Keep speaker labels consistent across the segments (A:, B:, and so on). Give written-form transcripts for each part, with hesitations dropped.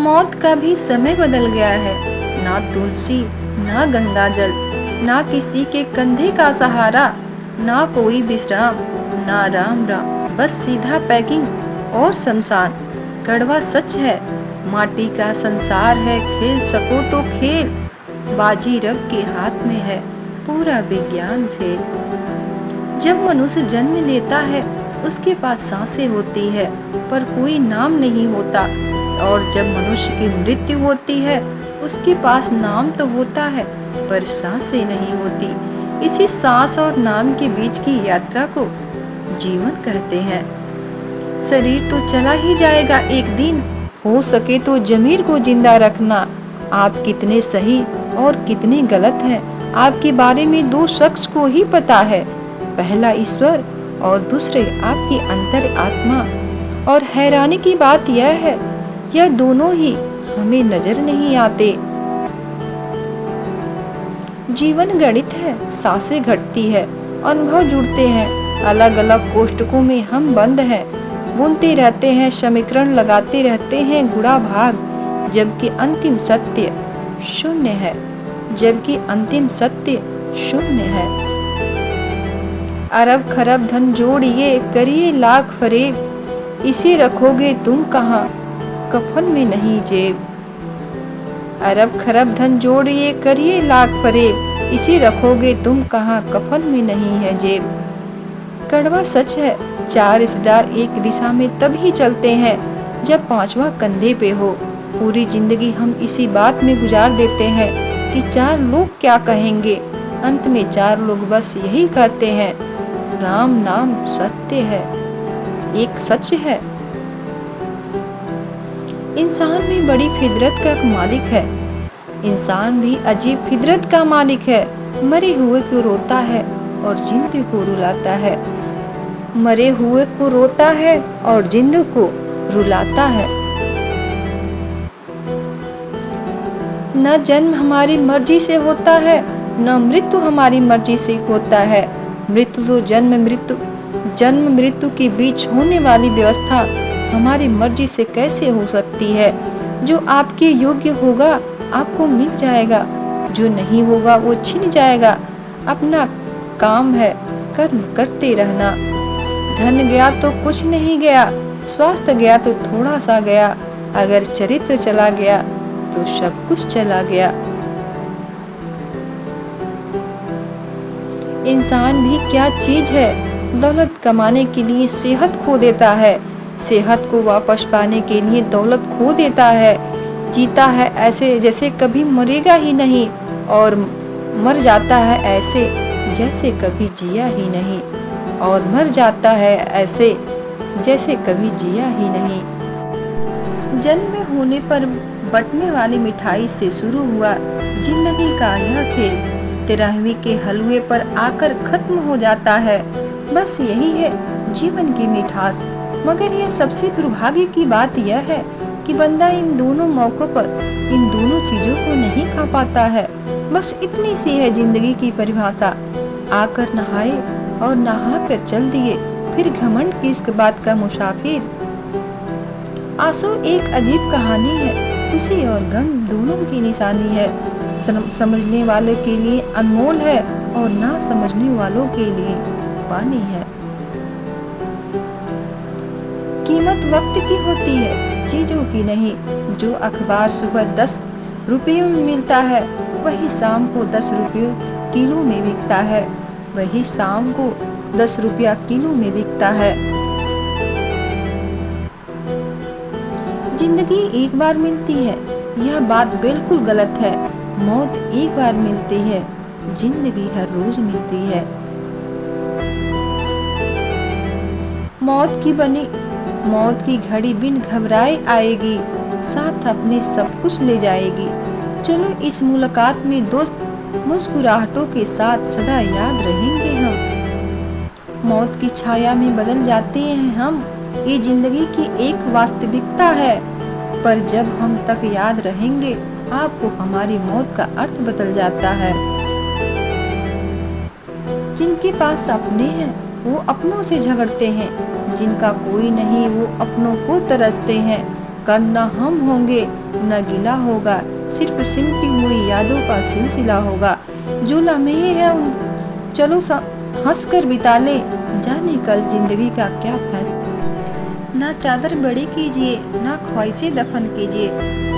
A: मौत का भी समय बदल गया है। ना तुलसी, ना गंगा जल, ना किसी के कंधे का सहारा, ना कोई विश्राम, ना राम राम, बस सीधा पैकिंग और शमशान। कड़वा सच है, माटी का संसार है, खेल सको तो खेल, बाजी रब के हाथ में है, पूरा विज्ञान फेल। जब मनुष्य जन्म लेता है उसके पास सांसें होती है पर कोई नाम नहीं होता, और जब मनुष्य की मृत्यु होती है उसके पास नाम तो होता है पर सांसें नहीं होती। इसी सांस और नाम के बीच की यात्रा को जीवन कहते हैं। शरीर तो चला ही जाएगा एक दिन, हो सके तो जमीर को जिंदा रखना। आप कितने सही और कितने गलत हैं, आपके बारे में दो शख्स को ही पता है, पहला ईश्वर और दूसरे आपकी अंतर आत्मा। और हैरानी की बात यह है, यह दोनों ही हमें नजर नहीं आते। जीवन गणित है, सांसें घटती है, अनुभव जुड़ते हैं, अलग अलग कोष्ठकों में हम बंद हैं, बुनते रहते हैं, समीकरण लगाते रहते हैं गुणा भाग, जबकि अंतिम सत्य शून्य है, जबकि अंतिम सत्य शून्य है। अरब खरब धन जोड़िए करिए लाख फरेब, इसे रखोगे तुम कहाँ, कफन में नहीं जेब। अरब खरब धन जोड़िए करिए लाख फरेब, इसे रखोगे तुम कहाँ, कफन में नहीं है जेब। कड़वा सच है, चार रिश्तेदार एक दिशा में तभी चलते हैं जब पांचवा कंधे पे हो। पूरी जिंदगी हम इसी बात में गुजार देते हैं कि चार लोग क्या कहेंगे, अंत में चार लोग बस यही कहते हैं, राम नाम सत्य है, एक सच है। इंसान भी बड़ी फितरत का मालिक है, इंसान भी अजीब फितरत का मालिक है। मरे हुए को रोता है और जिंदे को रुलाता है, मरे हुए को रोता है और जिंद को रुलाता है। न जन्म हमारी मर्जी से होता है, न मृत्यु हमारी मर्जी से होता है। मृत्यु तो जन्म मृत्यु के बीच होने वाली व्यवस्था हमारी मर्जी से कैसे हो सकती है। जो आपके योग्य होगा आपको मिल जाएगा, जो नहीं होगा वो छिन जाएगा। अपना काम है कर्म करते रहना। धन गया तो कुछ नहीं गया, स्वास्थ्य गया तो थोड़ा सा गया, अगर चरित्र चला गया तो सब कुछ चला गया। इंसान भी क्या चीज है, दौलत कमाने के लिए सेहत खो देता है, सेहत को वापस पाने के लिए दौलत खो देता है। जीता है ऐसे जैसे कभी मरेगा ही नहीं, और मर जाता है ऐसे जैसे कभी जिया ही नहीं, और मर जाता है ऐसे जैसे कभी जिया ही नहीं। जन्म होने पर बंटने वाली मिठाई से शुरू हुआ जिंदगी का यह खेल 13वीं के हलवे पर आकर खत्म हो जाता है। बस यही है जीवन की मिठास। मगर यह सबसे दुर्भाग्य की बात यह है कि बंदा इन दोनों मौकों पर इन दोनों चीजों को नहीं खा पाता है। बस इतनी सी है जिंदगी की परिभाषा। आकर नहाए और नहा कर चल दिए, फिर घमंड किस बात का मुसाफिर। आंसू एक अजीब कहानी है, खुशी और गम दोनों की निशानी है। समझने वाले के लिए अनमोल है और ना समझने वालों के लिए पानी है। कीमत वक्त की होती है, चीजों की नहीं। जो अखबार सुबह 10 रुपयों में मिलता है वही शाम को 10 रुपये किलो में बिकता है, वही शाम को 10 रुपया किलो में बिकता है। जिंदगी एक बार मिलती है, यह बात बिल्कुल गलत है। मौत एक बार मिलती है, जिंदगी हर रोज मिलती है। मौत की घड़ी बिन घबराए आएगी, साथ अपने सब कुछ ले जाएगी। चलो इस मुलाकात में दोस्त, मुस्कुराहटों के साथ सदा याद रहेंगे हम। मौत की छाया में बदल जाते हैं हम, ये जिंदगी की एक वास्तविकता है। पर जब हम तक याद रहेंगे आपको हमारी मौत का अर्थ बदल जाता है। जिनके पास अपने हैं वो अपनों से झगड़ते हैं, जिनका कोई नहीं वो अपनों को तरसते हैं। कल न हम होंगे न गिला होगा, सिर्फ सिमटी हुई यादों का सिलसिला होगा। जो लम्हे हैं उन चलो हंस कर बिता ले, जाने कल जिंदगी का क्या फैसला। ना चादर बड़ी कीजिए ना ख्वाहिशें दफन कीजिए,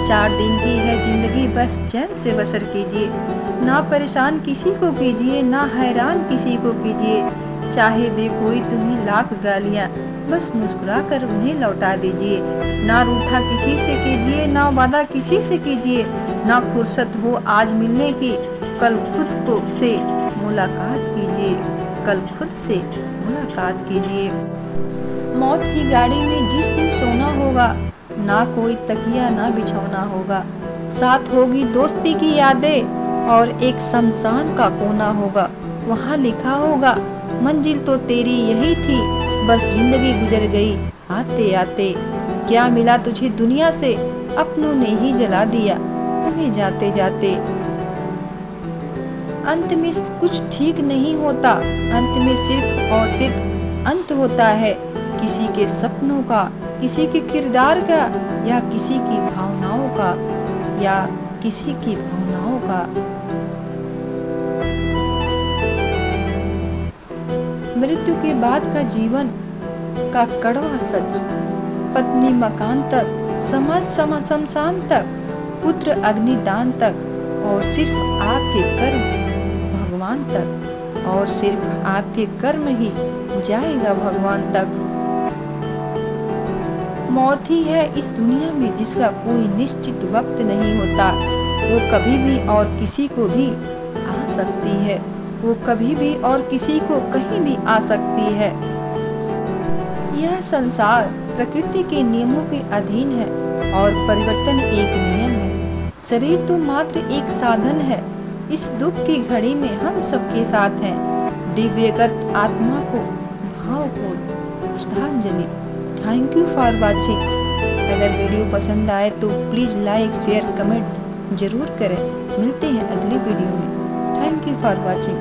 A: 4 दिन की है जिंदगी बस चैन से बसर कीजिए। ना परेशान किसी को कीजिए ना हैरान किसी को कीजिए, चाहे दे कोई तुम्हें लाख गालियाँ बस मुस्कुरा कर उन्हें लौटा दीजिए। ना रूठा किसी से कीजिए ना वादा किसी से कीजिए, ना फुर्सत हो आज मिलने की कल खुद को से मुलाकात कीजिए, कल खुद से मुलाकात कीजिए। मौत की गाड़ी में जिस दिन सोना होगा, ना कोई तकिया ना बिछौना होगा, साथ होगी दोस्ती की यादें और एक शमशान का कोना होगा। वहाँ लिखा होगा मंजिल तो तेरी यही थी, बस जिंदगी गुजर गई आते आते। क्या मिला तुझे दुनिया से, अपनों ने ही जला दिया तुम्हें जाते जाते। अंत में कुछ ठीक नहीं होता, अंत में सिर्फ और सिर्फ अंत होता है, किसी के सपनों का, किसी के किरदार का, या किसी की भावनाओं का, या किसी की भावनाओं का। मृत्यु के बाद का जीवन का कड़वा सच, पत्नी मकान तक, समाज शमशान तक, पुत्र अग्निदान तक, और सिर्फ आपके कर्म भगवान तक, और सिर्फ आपके कर्म ही जाएगा भगवान तक। मौत ही है इस दुनिया में जिसका कोई निश्चित वक्त नहीं होता, वो कभी भी और किसी को भी आ सकती है, वो कभी भी और किसी को कहीं भी आ सकती है। यह संसार प्रकृति के नियमों के अधीन है और परिवर्तन एक नियम है। शरीर तो मात्र एक साधन है, इस दुख की घड़ी में हम सबके साथ हैं। दिव्यगत आत्मा को भावपूर्ण श्रद्धांजलि। Thank you for watching. अगर वीडियो पसंद आए तो प्लीज़ लाइक शेयर कमेंट जरूर करें। मिलते हैं अगली वीडियो में। Thank you for watching.